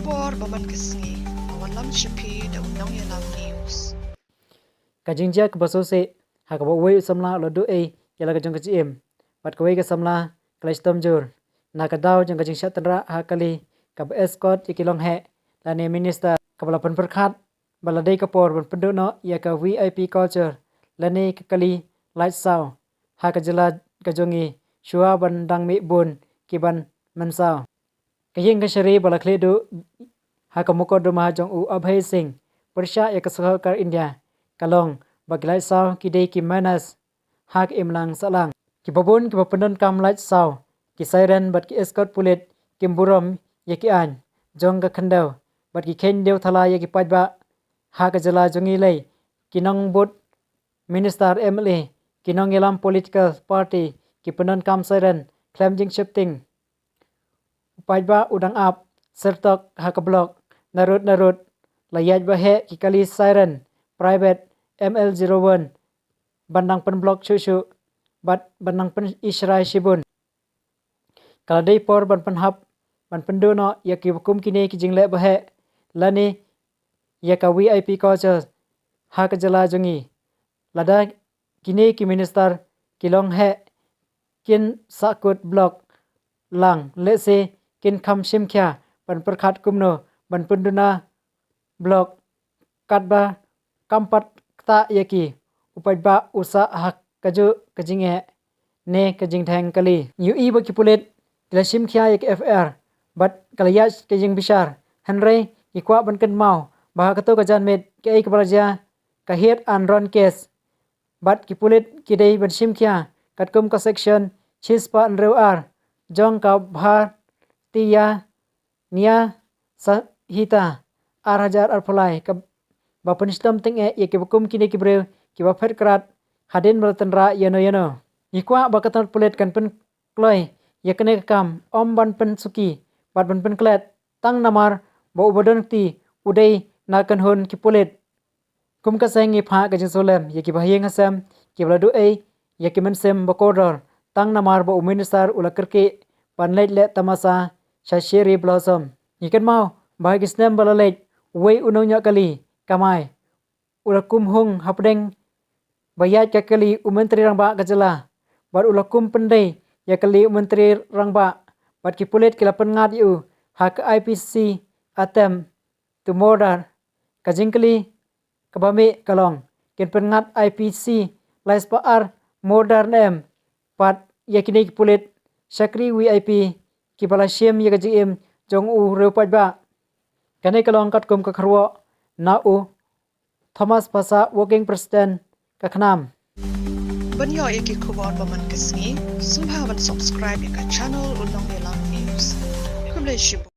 por baman kesngi awalam shipi da undang yalam news kajingja ke baso se hakabo wei samla lodu yala kajong kajim pat kawei ke samla klestom jur na kadau jong kajing syatra hakali kab escort ikilong he lani minister kabala pen perkhat baladai kapor ban pendono ya ka VIP culture lani kali light saw hakajala kajongi shua ban dang mi bun kiban mansau kajing kashari balakledu hakamoko do mahajong u abhay singh persya ya kasahkar India kalong baglai saw kidei ki manas hak imlang salang ki babun ki papendon kam light saw ki siren bat ki escort pulit kim burom ya ki an jong ka khandau bat ki khen deu thala ya ki pajba hak jala jongi lei kinong bot minister MLA kinong yelam political party ki pendon kam siren claim jing shifting pajba udang ap sertok hak blok narut layaj bahe ki kali siren private ML01 bandang pen blok shushu bat bandang pen israi shibun kaladai por ban pen hap ban pendono ya ki hukum kini ki jingle bahe lani ya ka VIP culture hak jala jongi lada kini ki minister kilong he kin sakut blok lang lese kin kham simkhya ban perkhat kumno ban penduna blok katba kampat ta yaki upajba usa hak kaju kajinge ne kajing thang kali ui baki pulit glasim khya yak FR bat kalayas kajing bisar hanre ikwa ban kan mau bah kato kajan met ke ek baraja kahiat anron case bat ki pulit kidei ban sim khya katkum ka section chispa anreu ar jong ka bhar tiya nia sahita arhajar arpolai ka bapan sistem teng ye ke hukum kini ki breu ki ba phet krat hadin bertenra yano ikwa bakatan pulit kan pen kloi ye kene kam om ban pen suki bat ban pen klet tang namar bo ubodon ti udai na kan hon ki pulit kum ka sengi pha ka jisolem ye ki bahiyeng asam ki bladu ye ki mensem bakodor tang namar bo minister ulakerke panlet le tamasa shashiri blossom ikan mau bahagi snem balalek wei unonya kali kamai ulakum hung hapdeng bayat ka kali umentri rangba kajala bar ulakum pendai ya kali umentri rangba bat ki pulit kila pengat yu hak IPC atem tu modar kajing kali kabame kalong ken pengat IPC laispa ar modar nem pat yakini ki pulit sakri VIP ki bala shem ya kajim jong u reupat ba kane kalong kat kum ka kharwo na u Thomas Pasa working president ka khnam banyo yaki kubon baman kesngi sumha ban subscribe ya ka channel undang yalam news kumle shibu